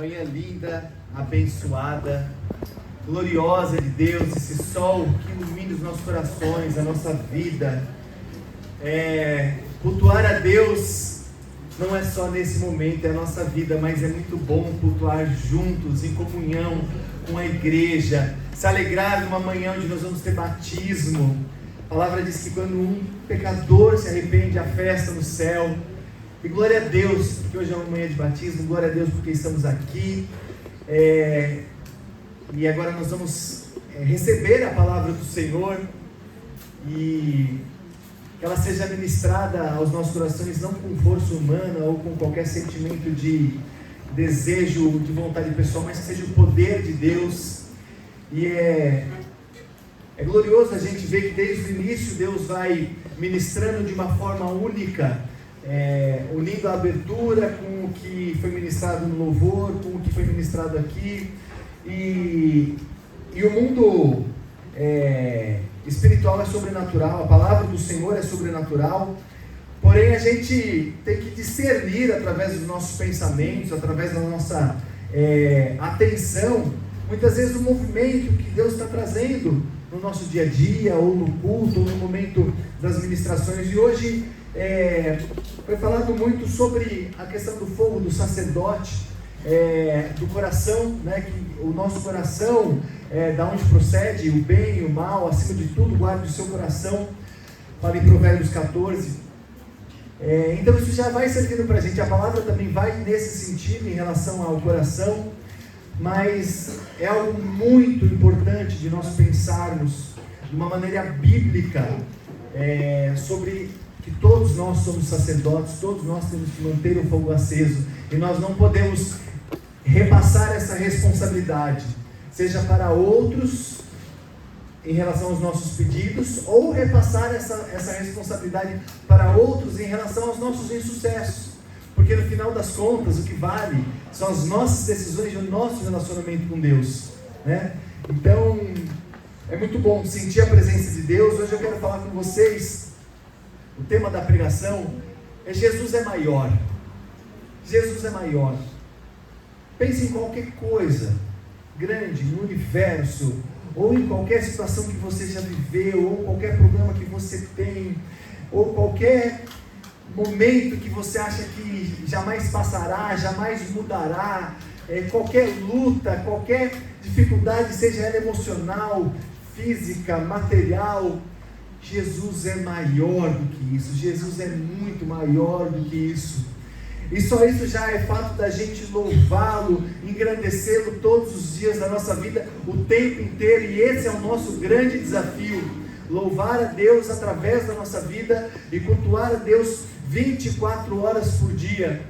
Manhã linda, abençoada, gloriosa de Deus, esse sol que ilumina os nossos corações, a nossa vida. Cultuar a Deus não é só nesse momento, é a nossa vida, mas é muito bom cultuar juntos, em comunhão com a igreja, se alegrar numa manhã onde nós vamos ter batismo. A palavra diz que quando um pecador se arrepende, há festa no céu. E glória a Deus, porque hoje é uma manhã de batismo, glória a Deus porque estamos aqui. E agora nós vamos receber a palavra do Senhor e que ela seja ministrada aos nossos corações, não com força humana ou com qualquer sentimento de desejo, de vontade pessoal, mas que seja o poder de Deus. E é glorioso a gente ver que desde o início Deus vai ministrando de uma forma única, unindo a abertura com o que foi ministrado no louvor, com o que foi ministrado aqui, e o mundo espiritual é sobrenatural, a palavra do Senhor é sobrenatural, porém a gente tem que discernir através dos nossos pensamentos, através da nossa atenção, muitas vezes o movimento que Deus está trazendo no nosso dia a dia, ou no culto, ou no momento das ministrações. E hoje foi falado muito sobre a questão do fogo do sacerdote, do coração, né? Que o nosso coração, da onde procede o bem e o mal, acima de tudo, guarde o seu coração, fala em Provérbios 14. Então isso já vai servindo para a gente, a palavra também vai nesse sentido em relação ao coração, mas é algo muito importante de nós pensarmos de uma maneira bíblica sobre que todos nós somos sacerdotes, todos nós temos que manter o fogo aceso, e nós não podemos repassar essa responsabilidade, seja para outros em relação aos nossos pedidos, ou repassar essa responsabilidade para outros em relação aos nossos insucessos, porque no final das contas o que vale são as nossas decisões e o nosso relacionamento com Deus, né? Então é muito bom sentir a presença de Deus. Hoje eu quero falar com vocês, o tema da pregação é Jesus é maior. Jesus é maior. Pense em qualquer coisa grande no universo, ou em qualquer situação que você já viveu, ou qualquer problema que você tem, ou qualquer momento que você acha que jamais passará, jamais mudará, qualquer luta, qualquer dificuldade, seja ela emocional, física, material, Jesus é maior do que isso. Jesus é muito maior do que isso. E só isso já é fato da gente louvá-lo, engrandecê-lo todos os dias da nossa vida, o tempo inteiro. E esse é o nosso grande desafio: louvar a Deus através da nossa vida e cultuar a Deus 24 horas por dia,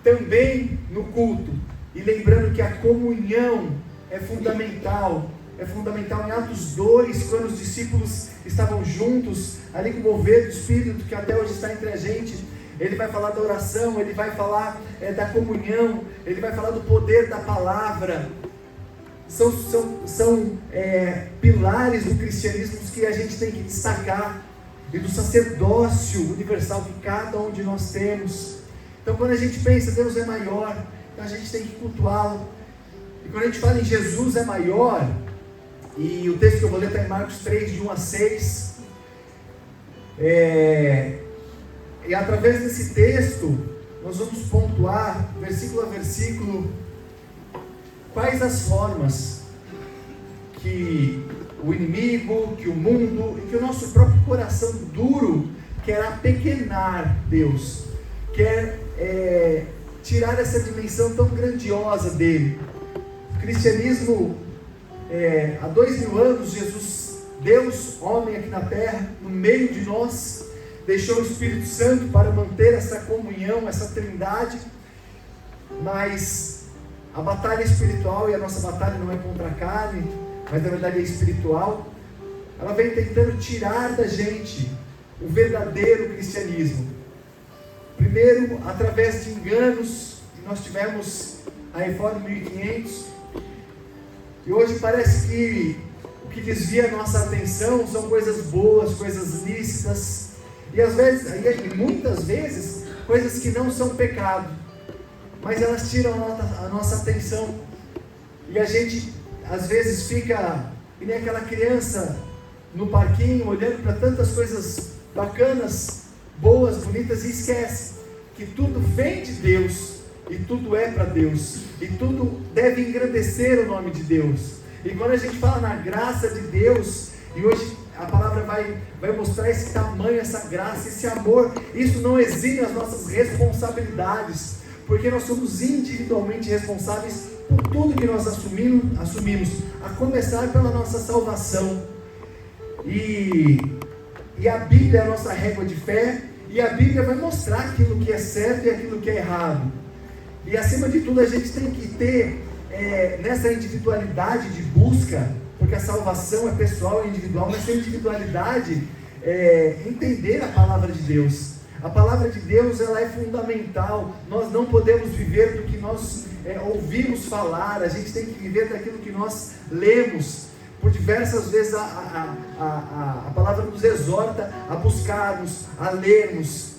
também no culto. E lembrando que a comunhão é fundamental. É fundamental. Em Atos 2, quando os discípulos estavam juntos, ali com o mover do Espírito, que até hoje está entre a gente, ele vai falar da oração, ele vai falar da comunhão, ele vai falar do poder da palavra. São pilares do cristianismo que a gente tem que destacar, e do sacerdócio universal que cada um de nós temos. Então quando a gente pensa, Deus é maior, então a gente tem que cultuá-lo. E quando a gente fala em Jesus é maior, e o texto que eu vou ler está em Marcos 3, de 1 a 6, e através desse texto nós vamos pontuar, versículo a versículo, quais as formas que o inimigo, que o mundo e que o nosso próprio coração duro quer apequenar Deus, quer tirar essa dimensão tão grandiosa dele. O cristianismo, há 2000 anos, Jesus, Deus, homem aqui na terra, no meio de nós, deixou o Espírito Santo para manter essa comunhão, essa trindade. Mas a batalha espiritual, e a nossa batalha não é contra a carne, mas na verdade é espiritual, ela vem tentando tirar da gente o verdadeiro cristianismo. Primeiro, através de enganos, nós tivemos a Reforma 1500, e hoje parece que o que desvia a nossa atenção são coisas boas, coisas lícitas, e muitas vezes, coisas que não são pecado, mas elas tiram a nossa atenção. E a gente, às vezes, fica que nem aquela criança no parquinho, olhando para tantas coisas bacanas, boas, bonitas, e esquece que tudo vem de Deus, e tudo é para Deus, e tudo deve engrandecer o nome de Deus. E quando a gente fala na graça de Deus, e hoje a palavra vai mostrar esse tamanho, essa graça, esse amor, isso não exime as nossas responsabilidades, porque nós somos individualmente responsáveis por tudo que nós assumimos, a começar pela nossa salvação. E a Bíblia é a nossa régua de fé, e a Bíblia vai mostrar aquilo que é certo e aquilo que é errado. E acima de tudo a gente tem que ter nessa individualidade de busca, porque a salvação é pessoal e individual, mas essa individualidade entender a palavra de Deus. A palavra de Deus, ela é fundamental. Nós não podemos viver do que nós ouvimos falar, a gente tem que viver daquilo que nós lemos. Por diversas vezes a palavra nos exorta a buscarmos, a lermos,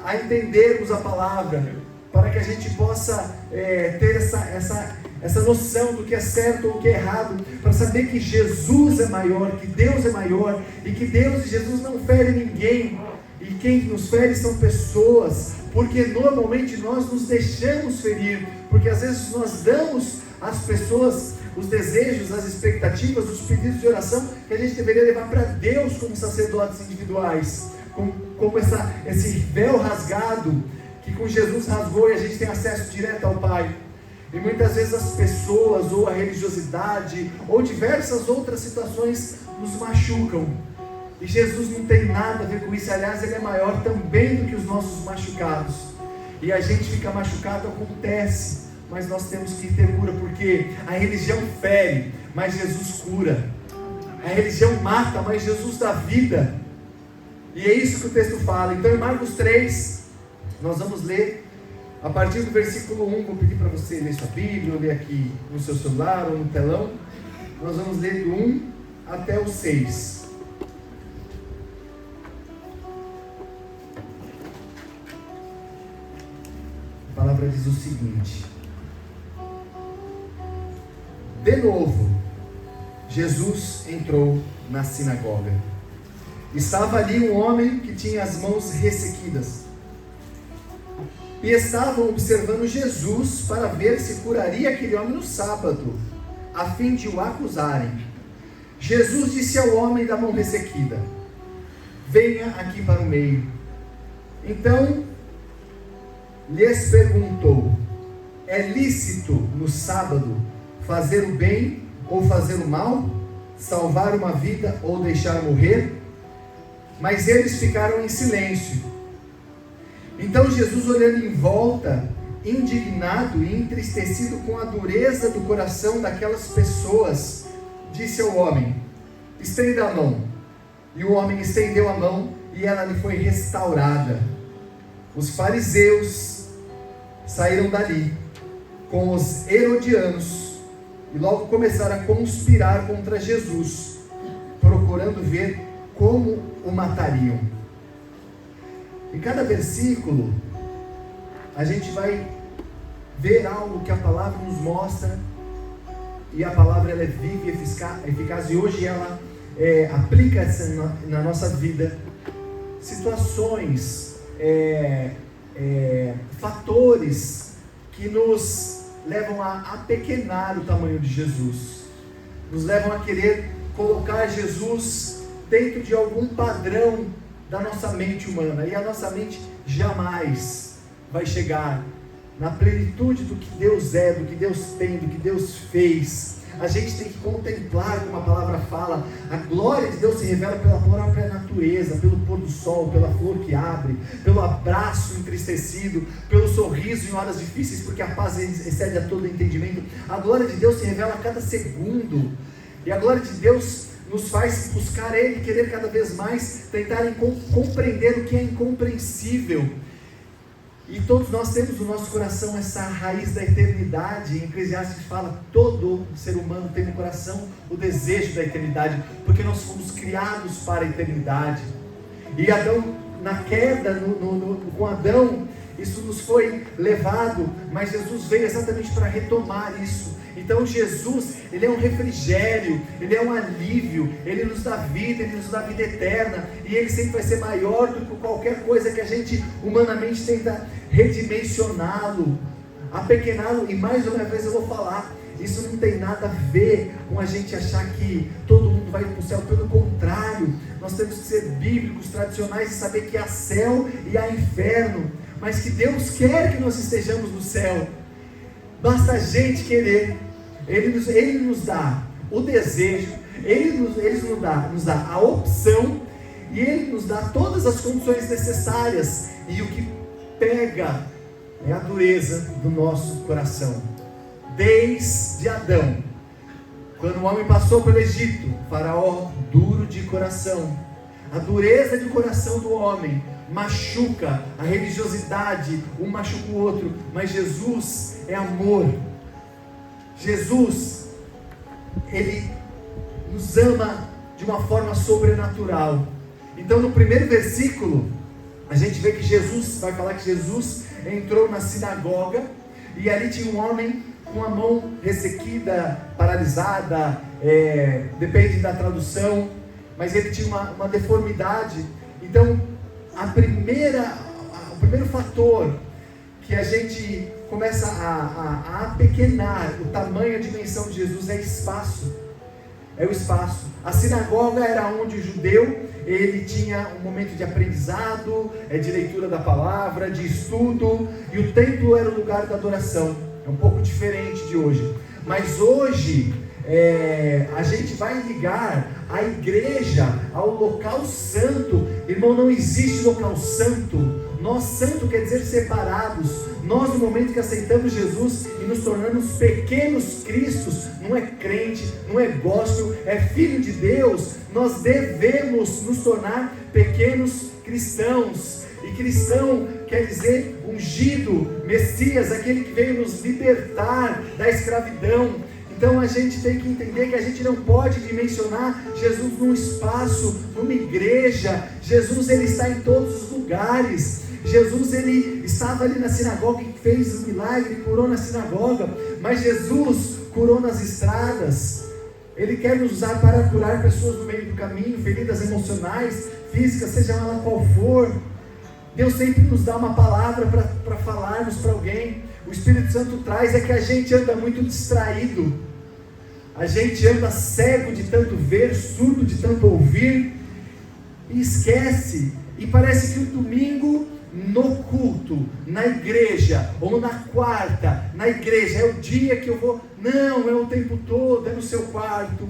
a entendermos a palavra, para que a gente possa ter essa noção do que é certo ou o que é errado, para saber que Jesus é maior, que Deus é maior, e que Deus e Jesus não ferem ninguém, e quem nos fere são pessoas, porque normalmente nós nos deixamos ferir, porque às vezes nós damos às pessoas os desejos, as expectativas, os pedidos de oração que a gente deveria levar para Deus como sacerdotes individuais, como esse véu rasgado que com Jesus rasgou e a gente tem acesso direto ao Pai. E muitas vezes as pessoas, ou a religiosidade, ou diversas outras situações nos machucam. E Jesus não tem nada a ver com isso. Aliás, Ele é maior também do que os nossos machucados. E a gente fica machucado, acontece, mas nós temos que ter cura, porque a religião fere, mas Jesus cura. A religião mata, mas Jesus dá vida. E é isso que o texto fala. Então em Marcos 3, nós vamos ler a partir do versículo 1, vou pedir para você ler sua Bíblia, ou ler aqui no seu celular ou no telão. Nós vamos ler do 1 até o 6. A palavra diz o seguinte: de novo, Jesus entrou na sinagoga. Estava ali um homem que tinha as mãos ressequidas. E estavam observando Jesus para ver se curaria aquele homem no sábado, a fim de o acusarem. Jesus disse ao homem da mão ressequida: venha aqui para o meio. Então lhes perguntou: é lícito no sábado fazer o bem ou fazer o mal, salvar uma vida ou deixar morrer? Mas eles ficaram em silêncio. Então Jesus, olhando em volta, indignado e entristecido com a dureza do coração daquelas pessoas, disse ao homem: estenda a mão. E o homem estendeu a mão e ela lhe foi restaurada. Os fariseus saíram dali com os herodianos e logo começaram a conspirar contra Jesus, procurando ver como o matariam. Em cada versículo a gente vai ver algo que a palavra nos mostra, e a palavra ela é viva e eficaz, e hoje ela aplica-se na nossa vida. Situações, fatores que nos levam a apequenar o tamanho de Jesus, nos levam a querer colocar Jesus dentro de algum padrão da nossa mente humana, e a nossa mente jamais vai chegar na plenitude do que Deus é, do que Deus tem, do que Deus fez. A gente tem que contemplar, como a palavra fala, a glória de Deus se revela pela própria natureza, pelo pôr do sol, pela flor que abre, pelo abraço entristecido, pelo sorriso em horas difíceis, porque a paz excede a todo entendimento. A glória de Deus se revela a cada segundo, e a glória de Deus nos faz buscar Ele, querer cada vez mais, tentar compreender o que é incompreensível. E todos nós temos no nosso coração essa raiz da eternidade. Em Eclesiastes fala: todo ser humano tem no coração o desejo da eternidade, porque nós fomos criados para a eternidade. E Adão, na queda, com Adão, isso nos foi levado, mas Jesus veio exatamente para retomar isso. Então Jesus, Ele é um refrigério, Ele é um alívio, Ele nos dá vida, Ele nos dá vida eterna, e Ele sempre vai ser maior do que qualquer coisa que a gente humanamente tenta redimensioná-lo, apequená-lo. E mais uma vez eu vou falar, isso não tem nada a ver com a gente achar que todo mundo vai para o céu. Pelo contrário, nós temos que ser bíblicos, tradicionais, e saber que há céu e há inferno, mas que Deus quer que nós estejamos no céu. Basta a gente querer. Ele nos dá o desejo, Ele nos dá a opção, e Ele nos dá todas as condições necessárias. E o que pega é a dureza do nosso coração. Desde Adão, quando o homem passou pelo Egito, Faraó duro de coração. A dureza de coração do homem machuca, a religiosidade, um machuca o outro, mas Jesus é amor. Jesus, Ele nos ama de uma forma sobrenatural. Então no primeiro versículo, a gente vê que Jesus, vai falar que Jesus entrou na sinagoga, e ali tinha um homem com a mão ressequida, paralisada, depende da tradução, mas ele tinha uma deformidade. Então o primeiro fator que a gente começa a apequenar o tamanho, a dimensão de Jesus é espaço. É o espaço. A sinagoga era onde o judeu, ele tinha um momento de aprendizado, de leitura da palavra, de estudo, e o templo era o lugar da adoração. É um pouco diferente de hoje, mas hoje a gente vai ligar a igreja ao local santo. Irmão, não existe local santo. Nós, santo quer dizer separados. Nós, no momento que aceitamos Jesus e nos tornamos pequenos cristos, não é crente, não é gospel, é filho de Deus, nós devemos nos tornar pequenos cristãos. E cristão quer dizer ungido, Messias, aquele que veio nos libertar da escravidão. Então a gente tem que entender que a gente não pode dimensionar Jesus num espaço, numa igreja. Jesus, Ele está em todos os lugares. Jesus, Ele estava ali na sinagoga e fez um milagre, curou na sinagoga, mas Jesus curou nas estradas. Ele quer nos usar para curar pessoas no meio do caminho, feridas emocionais, físicas, seja ela qual for. Deus sempre nos dá uma palavra para falarmos para alguém. O Espírito Santo traz é que a gente anda muito distraído, a gente anda cego de tanto ver, surdo de tanto ouvir, e esquece. E parece que o domingo no culto, na igreja, ou na quarta, na igreja, é o dia que eu vou. Não, é o tempo todo, é no seu quarto,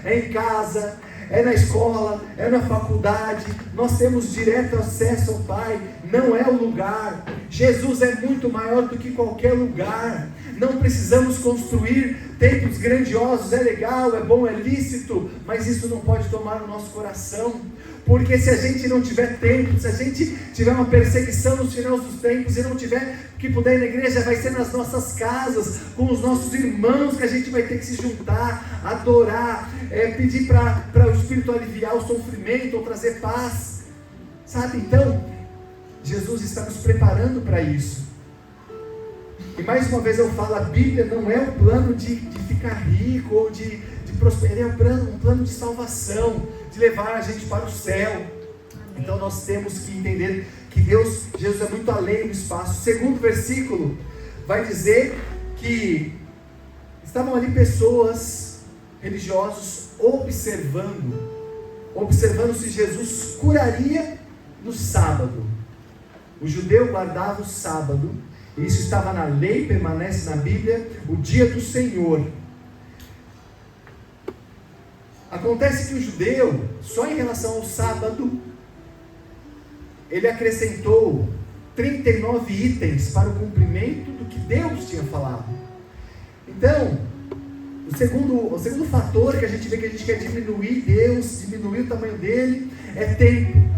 é em casa, é na escola, é na faculdade. Nós temos direto acesso ao Pai, não é o lugar. Jesus é muito maior do que qualquer lugar. Não precisamos construir templos grandiosos. É legal, é bom, é lícito, mas isso não pode tomar o nosso coração. Porque se a gente não tiver templo, se a gente tiver uma perseguição nos finais dos tempos e não tiver que puder ir na igreja, vai ser nas nossas casas, com os nossos irmãos, que a gente vai ter que se juntar, adorar, pedir para o Espírito aliviar o sofrimento ou trazer paz, sabe? Então Jesus está nos preparando para isso. E mais uma vez eu falo, a Bíblia não é um plano de ficar rico ou de prosperar, é um plano de salvação, de levar a gente para o céu. Então nós temos que entender que Jesus é muito além do espaço. O segundo versículo vai dizer que estavam ali pessoas, religiosos, observando se Jesus curaria no sábado. O judeu guardava o sábado, e isso estava na lei, permanece na Bíblia, o dia do Senhor. Acontece que o judeu, só em relação ao sábado, ele acrescentou 39 itens para o cumprimento do que Deus tinha falado. Então, o segundo fator que a gente vê que a gente quer diminuir Deus, diminuir o tamanho dele, é tempo.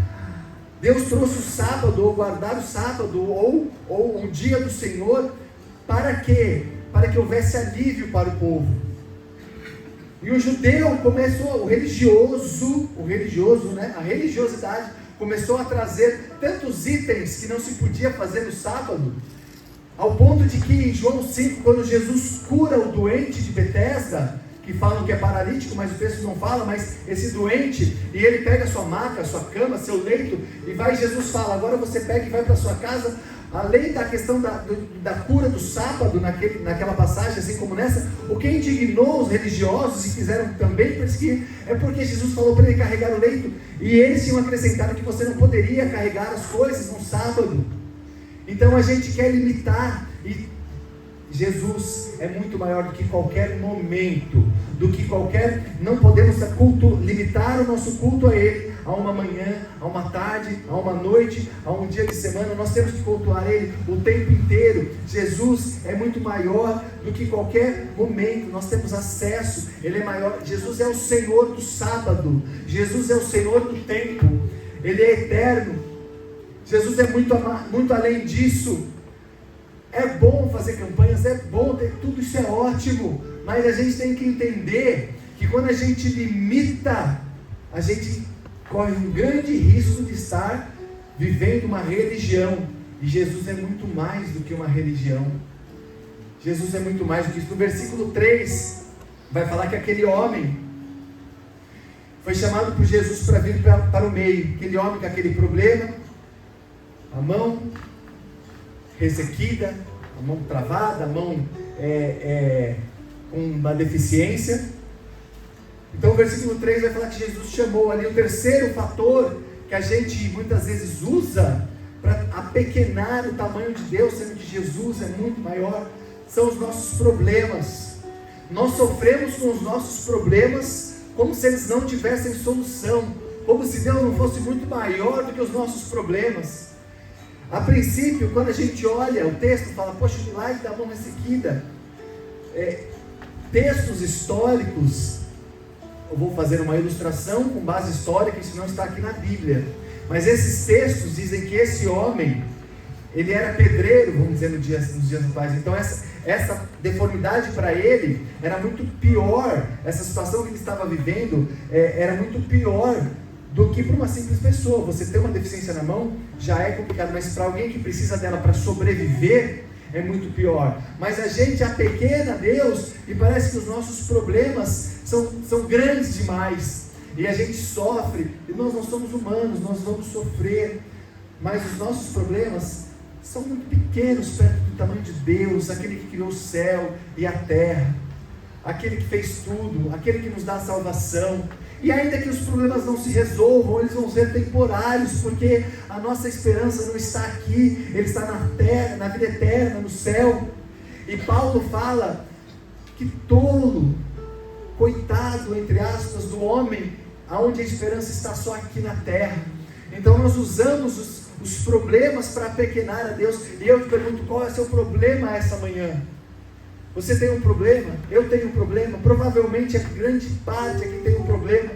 Deus trouxe o sábado, ou guardar o sábado, ou um dia do Senhor, para quê? Para que houvesse alívio para o povo. E o judeu começou, a religiosidade começou a trazer tantos itens que não se podia fazer no sábado, ao ponto de que em João 5, quando Jesus cura o doente de Betesda, que falam que é paralítico, mas o texto não fala, mas esse doente, e ele pega a sua maca, a sua cama, seu leito, e vai, Jesus fala, agora você pega e vai para sua casa. Além da questão da cura do sábado, naquela passagem, assim como nessa, o que indignou os religiosos e quiseram também perseguir, é porque Jesus falou para ele carregar o leito, e eles tinham acrescentado que você não poderia carregar as coisas no sábado. Então a gente quer limitar, e Jesus é muito maior do que qualquer momento, não podemos limitar o nosso culto a Ele, a uma manhã, a uma tarde, a uma noite, a um dia de semana. Nós temos que cultuar Ele o tempo inteiro. Jesus é muito maior do que qualquer momento, nós temos acesso, Ele é maior. Jesus é o Senhor do sábado, Jesus é o Senhor do tempo, Ele é eterno, Jesus é muito além disso. É bom fazer campanhas, é bom ter tudo isso, é ótimo, mas a gente tem que entender que quando a gente limita, a gente corre um grande risco de estar vivendo uma religião, e Jesus é muito mais do que uma religião. Jesus é muito mais do que isso. No versículo 3 vai falar que aquele homem foi chamado por Jesus para vir para o meio, aquele homem com aquele problema, a mão ressequida, a mão travada, a mão com uma deficiência. Então o versículo 3 vai falar que Jesus chamou ali. O terceiro fator que a gente muitas vezes usa para apequenar o tamanho de Deus, sendo que Jesus é muito maior, são os nossos problemas. Nós sofremos com os nossos problemas como se eles não tivessem solução, como se Deus não fosse muito maior do que os nossos problemas. A princípio, quando a gente olha o texto, fala, poxa, o milagre da mão ressequida, textos históricos, eu vou fazer uma ilustração com base histórica, isso não está aqui na Bíblia, mas esses textos dizem que esse homem, ele era pedreiro, vamos dizer, nos dias atuais. Então essa deformidade para ele era muito pior, essa situação que ele estava vivendo era muito pior do que para uma simples pessoa. Você ter uma deficiência na mão já é complicado, mas para alguém que precisa dela para sobreviver, é muito pior. Mas a gente apequena Deus e parece que os nossos problemas são grandes demais, e a gente sofre, e nós não somos humanos, nós vamos sofrer, mas os nossos problemas são muito pequenos perto do tamanho de Deus, aquele que criou o céu e a terra, aquele que fez tudo, aquele que nos dá a salvação. E ainda que os problemas não se resolvam, eles vão ser temporários, porque a nossa esperança não está aqui, ele está na terra, na vida eterna, no céu. E Paulo fala que tolo, coitado, entre aspas, do homem, aonde a esperança está só aqui na terra. Então nós usamos os problemas para apequenar a Deus. E eu te pergunto, qual é o seu problema essa manhã? Você tem um problema? Eu tenho um problema? Provavelmente a grande parte aqui tem um problema.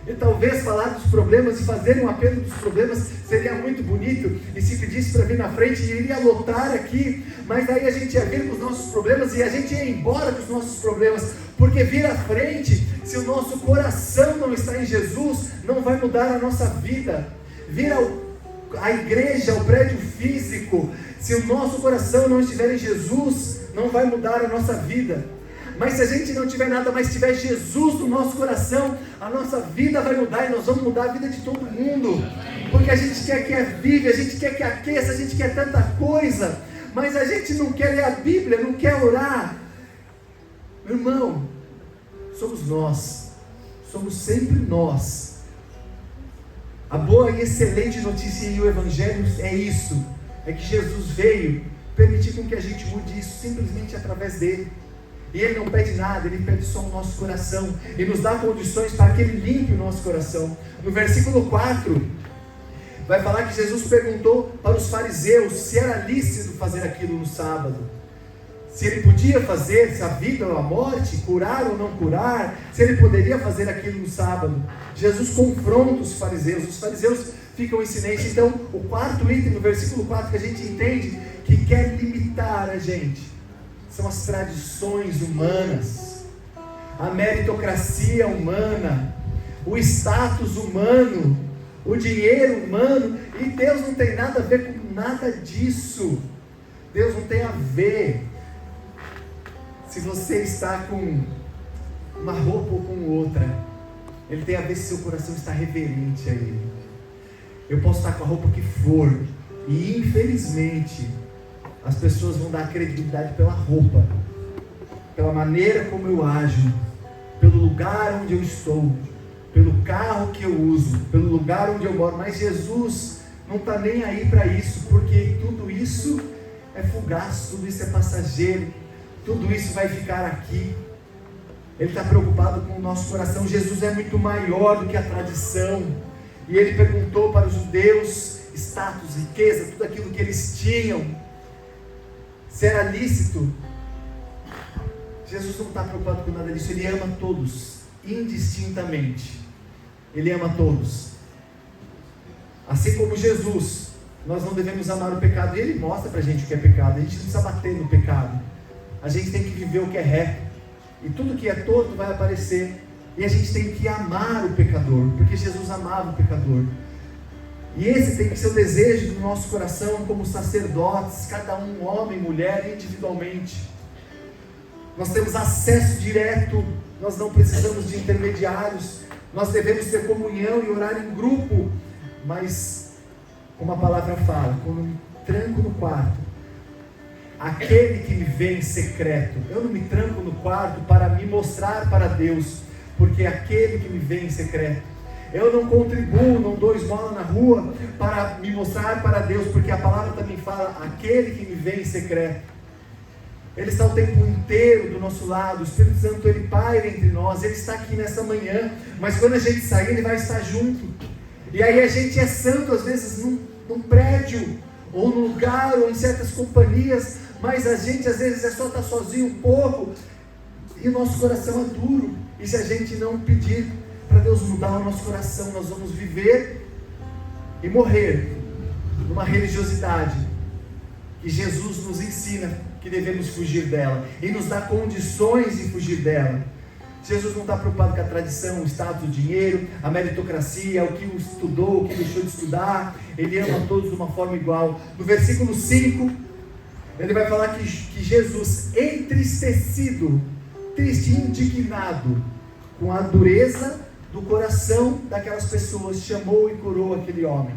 E talvez falar dos problemas e fazer um apelo dos problemas seria muito bonito, e se pedisse para vir na frente, iria lotar aqui, mas daí a gente ia vir com os nossos problemas e a gente ia embora com os nossos problemas, porque vir à frente, se o nosso coração não está em Jesus, não vai mudar a nossa vida. Vir à igreja, ao prédio físico, se o nosso coração não estiver em Jesus, não vai mudar a nossa vida. Mas se a gente não tiver nada, mas tiver Jesus no nosso coração, a nossa vida vai mudar, e nós vamos mudar a vida de todo mundo, porque a gente quer que avive, a gente quer que aqueça, a gente quer tanta coisa, mas a gente não quer ler a Bíblia, não quer orar. Meu irmão, somos nós, somos sempre nós. A boa e excelente notícia e o Evangelho é isso, é que Jesus veio permitir com que a gente mude isso simplesmente através dele. E ele não pede nada, ele pede só o nosso coração, e nos dá condições para que ele limpe o nosso coração. No versículo 4, vai falar que Jesus perguntou para os fariseus se era lícito fazer aquilo no sábado, se ele podia fazer, se a vida ou a morte, curar ou não curar, se ele poderia fazer aquilo no sábado. Jesus confronta os fariseus ficam em silêncio. Então o quarto item no versículo 4 que a gente entende que quer limitar a gente são as tradições humanas, a meritocracia humana, o status humano, o dinheiro humano, e Deus não tem nada a ver com nada disso. Deus não tem a ver se você está com uma roupa ou com outra. Ele tem a ver se seu coração está reverente a Ele. Eu posso estar com a roupa que for, e infelizmente as pessoas vão dar credibilidade pela roupa, pela maneira como eu ajo, pelo lugar onde eu estou, pelo carro que eu uso, pelo lugar onde eu moro. Mas Jesus não está nem aí para isso, porque tudo isso é fugaz, tudo isso é passageiro, tudo isso vai ficar aqui. Ele está preocupado com o nosso coração. Jesus é muito maior do que a tradição. E ele perguntou para os judeus status, riqueza, tudo aquilo que eles tinham, se era lícito. Jesus não está preocupado com nada disso. Ele ama todos, indistintamente. Ele ama todos. Assim como Jesus, nós não devemos amar o pecado. E Ele mostra para a gente o que é pecado. A gente não precisa bater no pecado. A gente tem que viver o que é reto. E tudo que é torto vai aparecer. E a gente tem que amar o pecador, porque Jesus amava o pecador. E esse tem que ser o desejo do nosso coração, como sacerdotes, cada um, homem, mulher, individualmente. Nós temos acesso direto, nós não precisamos de intermediários. Nós devemos ter comunhão e orar em grupo. Mas, como a palavra fala, quando eu me tranco no quarto, aquele que me vê em secreto, eu não me tranco no quarto para me mostrar para Deus, porque aquele que me vê em secreto, eu não contribuo, não dou esmola na rua para me mostrar para Deus, porque a palavra também fala, aquele que me vê em secreto. Ele está o tempo inteiro do nosso lado. O Espírito Santo, Ele paira entre nós. Ele está aqui nessa manhã, mas quando a gente sair, Ele vai estar junto. E aí a gente é santo às vezes num prédio, ou num lugar, ou em certas companhias, mas a gente às vezes é só estar sozinho um pouco, e o nosso coração é duro. E se a gente não pedir para Deus mudar o nosso coração, nós vamos viver e morrer numa religiosidade que Jesus nos ensina que devemos fugir dela, e nos dá condições de fugir dela. Jesus não está preocupado com a tradição, o status, o dinheiro, a meritocracia, o que estudou, o que deixou de estudar. Ele ama todos de uma forma igual. No versículo 5, ele vai falar que Jesus, entristecido, triste, indignado com a dureza do coração daquelas pessoas, chamou e curou aquele homem.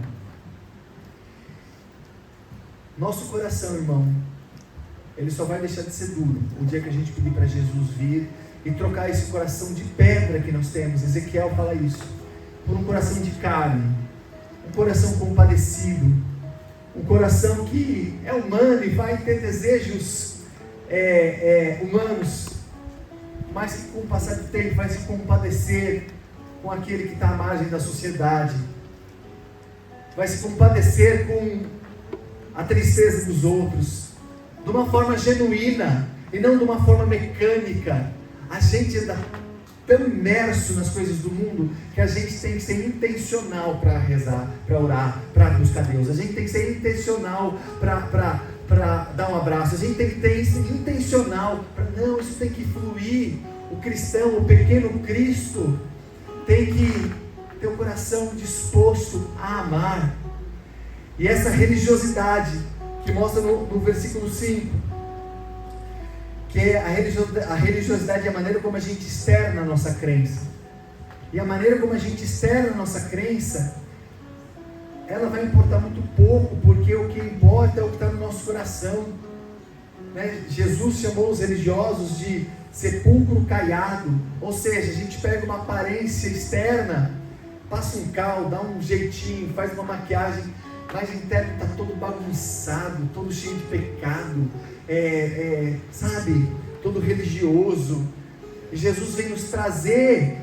Nosso coração, irmão, ele só vai deixar de ser duro o dia que a gente pedir para Jesus vir e trocar esse coração de pedra que nós temos. Ezequiel fala isso, por um coração de carne, um coração compadecido, um coração que é humano e vai ter desejos humanos, mas que com o passar do tempo vai se compadecer com aquele que está à margem da sociedade, vai se compadecer com a tristeza dos outros, de uma forma genuína e não de uma forma mecânica. A gente anda tão imerso nas coisas do mundo que a gente tem que ser intencional para rezar, para orar, para buscar Deus. A gente tem que ser intencional para dar um abraço. A gente tem que ser intencional para, não, isso tem que fluir. O cristão, o pequeno Cristo, tem que ter o coração disposto a amar. E essa religiosidade que mostra no versículo 5, que é a religiosidade é a maneira como a gente externa a nossa crença. E a maneira como a gente externa a nossa crença, ela vai importar muito pouco, porque o que importa é o que está no nosso coração. Jesus chamou os religiosos de sepulcro caiado, ou seja, a gente pega uma aparência externa, passa um cal, dá um jeitinho, faz uma maquiagem, mas interno está todo bagunçado, todo cheio de pecado, sabe, todo religioso. E Jesus vem nos trazer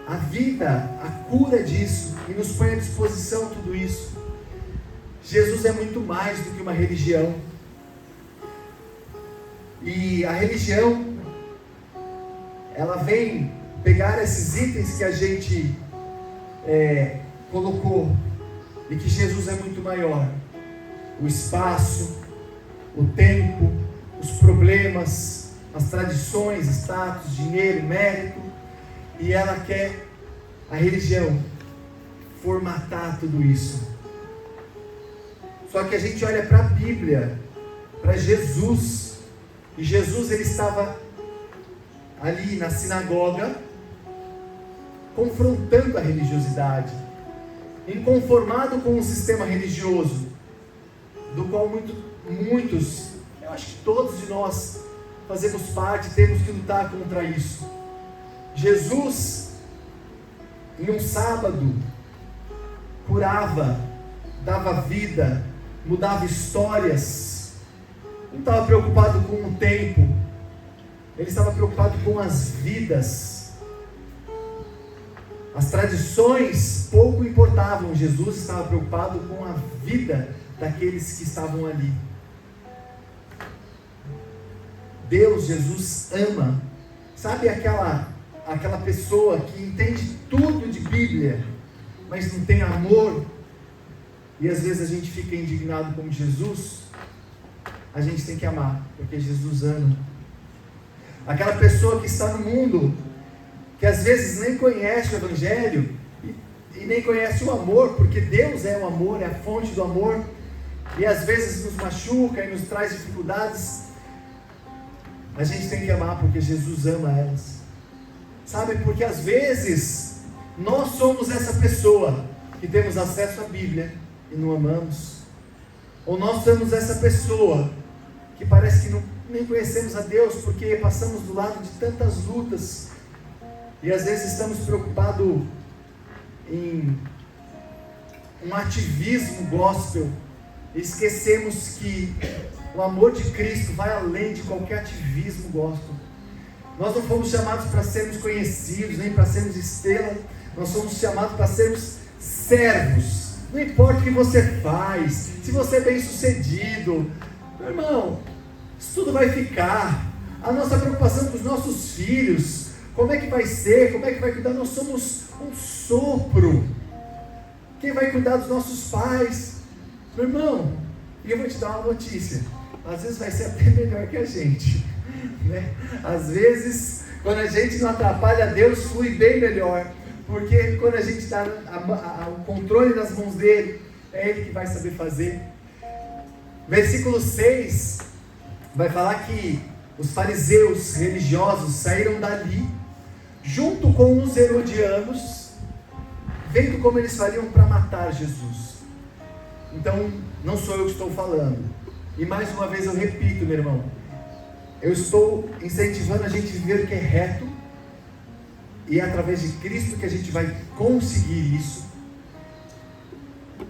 a vida, a cura disso, e nos põe à disposição tudo isso. Jesus é muito mais do que uma religião. E a religião, ela vem pegar esses itens que a gente colocou, e que Jesus é muito maior. O espaço, o tempo, os problemas, as tradições, status, dinheiro, mérito. E ela quer, a religião, formatar tudo isso. Só que a gente olha para a Bíblia, para Jesus, e Jesus ele estava ali na sinagoga, confrontando a religiosidade, inconformado com o sistema religioso, do qual muitos, eu acho que todos de nós fazemos parte, temos que lutar contra isso. Jesus, em um sábado, curava, dava vida, mudava histórias, não estava preocupado com o tempo, ele estava preocupado com as vidas. As tradições pouco importavam, Jesus estava preocupado com a vida daqueles que estavam ali. Deus, Jesus ama. Sabe aquela pessoa que entende tudo de Bíblia, mas não tem amor? E às vezes a gente fica indignado como Jesus. A gente tem que amar, porque Jesus ama. Aquela pessoa que está no mundo, que às vezes nem conhece o Evangelho e nem conhece o amor, porque Deus é o amor, é a fonte do amor, e às vezes nos machuca e nos traz dificuldades. A gente tem que amar porque Jesus ama elas. Sabe, porque às vezes nós somos essa pessoa que temos acesso à Bíblia e não amamos, ou nós somos essa pessoa que parece que nem conhecemos a Deus porque passamos do lado de tantas lutas, e às vezes estamos preocupados em um ativismo gospel, e esquecemos que o amor de Cristo vai além de qualquer ativismo gospel. Nós não fomos chamados para sermos conhecidos, nem para sermos estrelas. Nós somos chamados para sermos servos. Não importa o que você faz, se você é bem sucedido, meu irmão, isso tudo vai ficar. A nossa preocupação com os nossos filhos, como é que vai ser, como é que vai cuidar? Nós somos um sopro. Quem vai cuidar dos nossos pais? Meu irmão, e eu vou te dar uma notícia, às vezes vai ser até melhor que a gente, né? Às vezes, quando a gente não atrapalha Deus, flui bem melhor, porque quando a gente dá o controle nas mãos dele, é ele que vai saber fazer. Versículo 6 vai falar que os fariseus religiosos saíram dali, junto com os herodianos, vendo como eles fariam para matar Jesus. Então, não sou eu que estou falando. E mais uma vez eu repito, meu irmão, eu estou incentivando a gente a viver o que é reto, e é através de Cristo que a gente vai conseguir isso.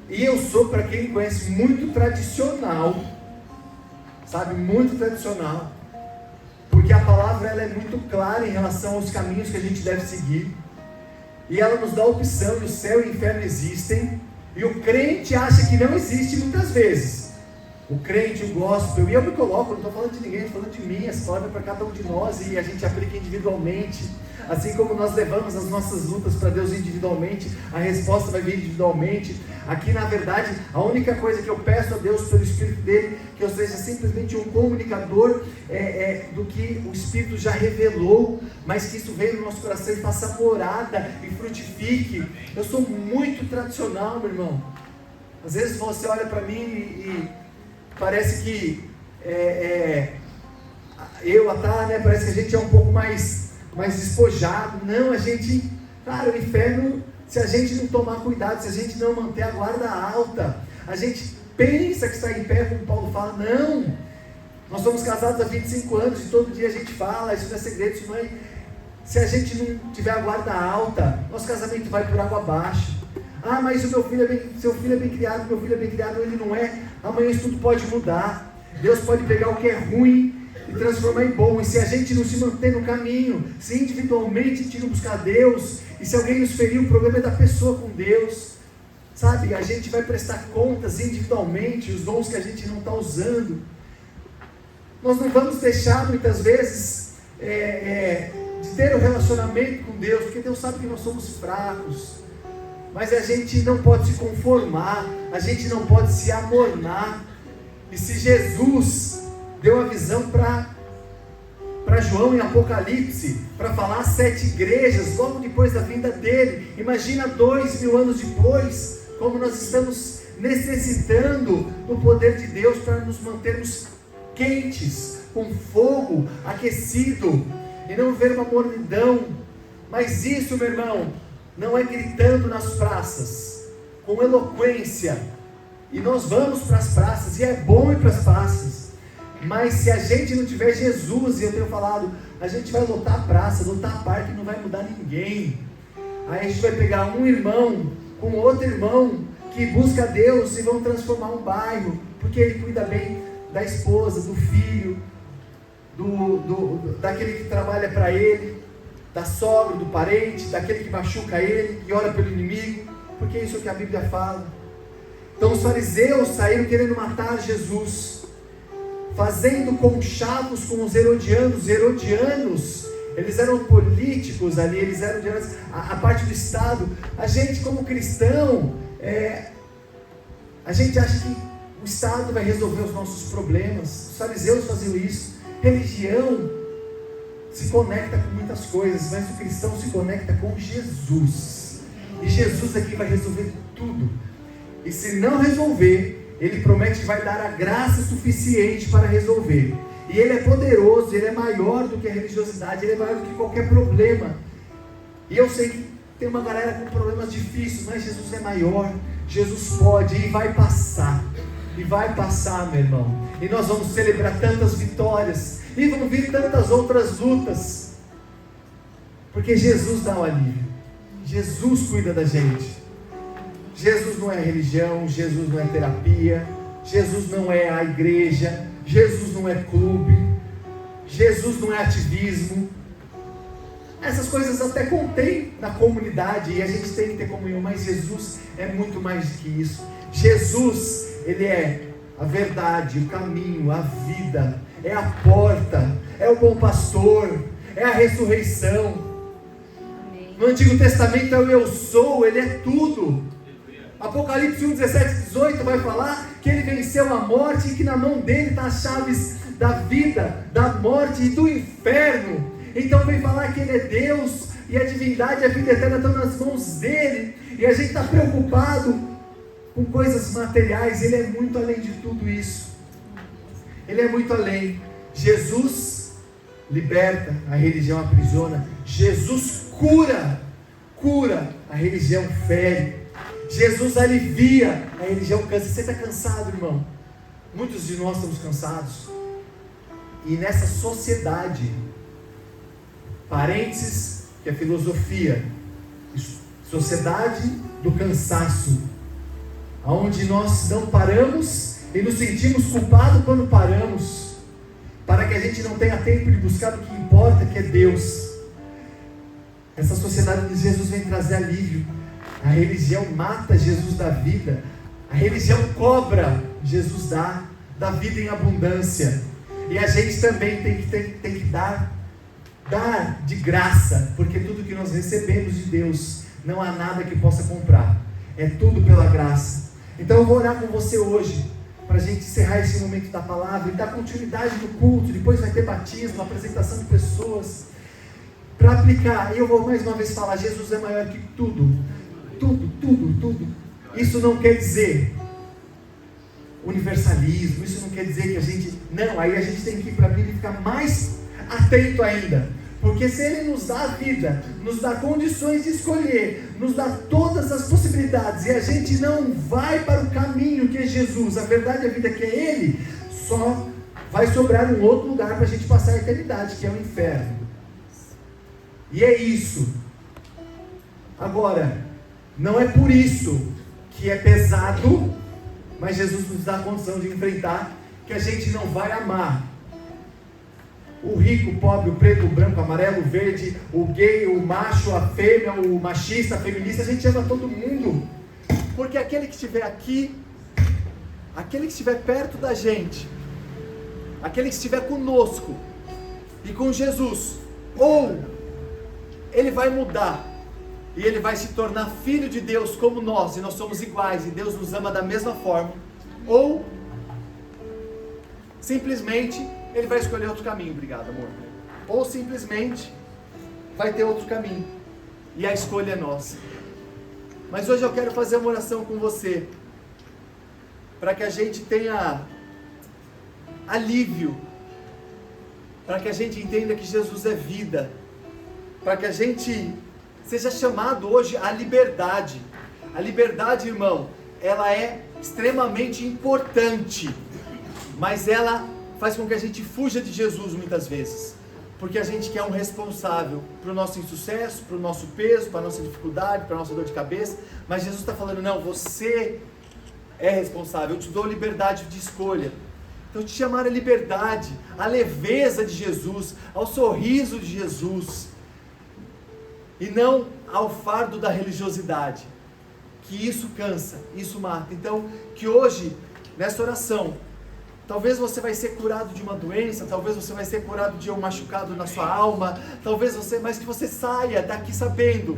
E eu sou, para quem me conhece, muito tradicional, sabe, muito tradicional, porque a palavra ela é muito clara em relação aos caminhos que a gente deve seguir, e ela nos dá a opção, e o céu e o inferno existem, e o crente acha que não existe muitas vezes. O crente, o gospel, e eu me coloco, não estou falando de ninguém, estou falando de mim, essa palavra é para cada um de nós, e a gente aplica individualmente. Assim como nós levamos as nossas lutas para Deus individualmente, a resposta vai vir individualmente. Aqui, na verdade, a única coisa que eu peço a Deus pelo Espírito dele, que eu seja simplesmente um comunicador do que o Espírito já revelou, mas que isso venha no nosso coração e faça morada e frutifique. Eu sou muito tradicional, meu irmão. Às vezes você olha para mim e parece que parece que a gente é um pouco mais despojado. Não, a gente, cara, o inferno, se a gente não tomar cuidado, se a gente não manter a guarda alta, a gente pensa que está em pé, como Paulo fala. Não, nós somos casados há 25 anos e todo dia a gente fala, isso não é segredo, isso não é. Se a gente não tiver a guarda alta, nosso casamento vai por água abaixo. Ah, mas seu filho é bem criado, meu filho é bem criado. Ele não é. Amanhã isso tudo pode mudar. Deus pode pegar o que é ruim e transformar em bom. E se a gente não se manter no caminho, se individualmente a gente não buscar Deus, e se alguém nos ferir, o problema é da pessoa com Deus, sabe? A gente vai prestar contas individualmente, os dons que a gente não está usando. Nós não vamos deixar muitas vezes de ter um relacionamento com Deus, porque Deus sabe que nós somos fracos. Mas a gente não pode se conformar, a gente não pode se amornar. E se Jesus deu a visão para para João em Apocalipse, para falar às 7 igrejas, logo depois da vinda dele. Imagina 2000 anos depois, como nós estamos necessitando do poder de Deus para nos mantermos quentes, com fogo, aquecido, e não ver uma mornidão. Mas isso, meu irmão, não é gritando nas praças, com eloquência. E nós vamos para as praças, e é bom ir para as praças. Mas se a gente não tiver Jesus, e eu tenho falado, a gente vai lotar a praça, lotar a parque, não vai mudar ninguém. Aí a gente vai pegar um irmão com outro irmão que busca Deus e vão transformar um bairro, porque ele cuida bem da esposa, do filho, daquele que trabalha para ele, da sogra, do parente, daquele que machuca ele e ora pelo inimigo, porque é isso que a Bíblia fala. Então os fariseus saíram querendo matar Jesus, fazendo conchavos com os herodianos. Os herodianos, eles eram políticos ali, eles eram a parte do Estado. A gente, como cristão, a gente acha que o Estado vai resolver os nossos problemas. Os fariseus faziam isso. Religião se conecta com muitas coisas, mas o cristão se conecta com Jesus. E Jesus aqui vai resolver tudo. E se não resolver, Ele promete que vai dar a graça suficiente para resolver. E Ele é poderoso, Ele é maior do que a religiosidade, Ele é maior do que qualquer problema. E eu sei que tem uma galera com problemas difíceis, mas Jesus é maior. Jesus pode e vai passar. E vai passar, meu irmão. E nós vamos celebrar tantas vitórias. E vão vir tantas outras lutas. Porque Jesus dá o alívio. Jesus cuida da gente. Jesus não é religião, Jesus não é terapia, Jesus não é a igreja, Jesus não é clube, Jesus não é ativismo. Essas coisas até contém na comunidade e a gente tem que ter comunhão, mas Jesus é muito mais do que isso. Jesus, Ele é a verdade, o caminho, a vida, é a porta, é o bom pastor, é a ressurreição. No Antigo Testamento é o eu sou, Ele é tudo. Apocalipse 1, 17 e 18 vai falar que Ele venceu a morte e que na mão dele está as chaves da vida, da morte e do inferno. Então vem falar que Ele é Deus e a divindade e a vida eterna estão nas mãos dele. E a gente está preocupado com coisas materiais. Ele é muito além de tudo isso. Ele é muito além. Jesus liberta, a religião aprisiona. Jesus cura, a religião fere. Jesus alivia, a religião cansa. Você está cansado, irmão? Muitos de nós estamos cansados. E nessa sociedade, parênteses, que é filosofia, sociedade do cansaço, onde nós não paramos e nos sentimos culpados quando paramos, para que a gente não tenha tempo de buscar o que importa, que é Deus. Essa sociedade de Jesus vem trazer alívio. A religião mata Jesus da vida. A religião cobra, Jesus dá vida em abundância. E a gente também tem que dar de graça, porque tudo que nós recebemos de Deus, não há nada que possa comprar. É tudo pela graça. Então eu vou orar com você hoje, para a gente encerrar esse momento da palavra e dar continuidade no culto. Depois vai ter batismo, apresentação de pessoas, para aplicar. E eu vou mais uma vez falar, Jesus é maior que tudo. Tudo. Isso não quer dizer universalismo, isso não quer dizer que a gente... Não, aí a gente tem que ir para a Bíblia e ficar mais atento ainda. Porque se Ele nos dá a vida, nos dá condições de escolher, nos dá todas as possibilidades, e a gente não vai para o caminho que é Jesus, a verdade e a vida que é Ele, só vai sobrar um outro lugar para a gente passar a eternidade, que é o inferno. E é isso. Agora, não é por isso que é pesado, mas Jesus nos dá a condição de enfrentar, que a gente não vai amar o rico, o pobre, o preto, o branco, o amarelo, o verde, o gay, o macho, a fêmea, o machista, a feminista. A gente ama todo mundo, porque aquele que estiver aqui, aquele que estiver perto da gente, aquele que estiver conosco e com Jesus, ou ele vai mudar e ele vai se tornar filho de Deus como nós, e nós somos iguais, e Deus nos ama da mesma forma, ou simplesmente ele vai escolher outro caminho. Obrigado, amor. ou simplesmente vai ter outro caminho, e a escolha é nossa. Mas hoje eu quero fazer uma oração com você, para que a gente tenha alívio, para que a gente entenda que Jesus é vida, para que a gente seja chamado hoje à liberdade. A liberdade, irmão, ela é extremamente importante, mas ela faz com que a gente fuja de Jesus muitas vezes, porque a gente quer um responsável para o nosso insucesso, para o nosso peso, para a nossa dificuldade, para a nossa dor de cabeça. Mas Jesus está falando, não, você é responsável, eu te dou liberdade de escolha. Então te chamar a liberdade, a leveza de Jesus, ao sorriso de Jesus, e não ao fardo da religiosidade, que isso cansa, isso mata. Então, que hoje, nessa oração, talvez você vai ser curado de uma doença, talvez você vai ser curado de um machucado na sua alma, mas que você saia daqui sabendo,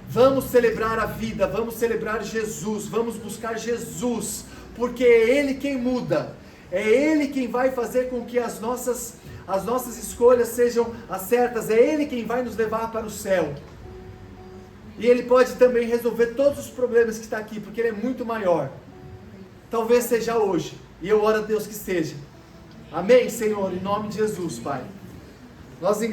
vamos celebrar a vida, vamos celebrar Jesus, vamos buscar Jesus, porque é Ele quem muda, é Ele quem vai fazer com que as nossas escolhas sejam as certas, é Ele quem vai nos levar para o céu. E Ele pode também resolver todos os problemas que está aqui, porque Ele é muito maior. Talvez seja hoje, e eu oro a Deus que seja. Amém, Senhor, em nome de Jesus, Pai. Nós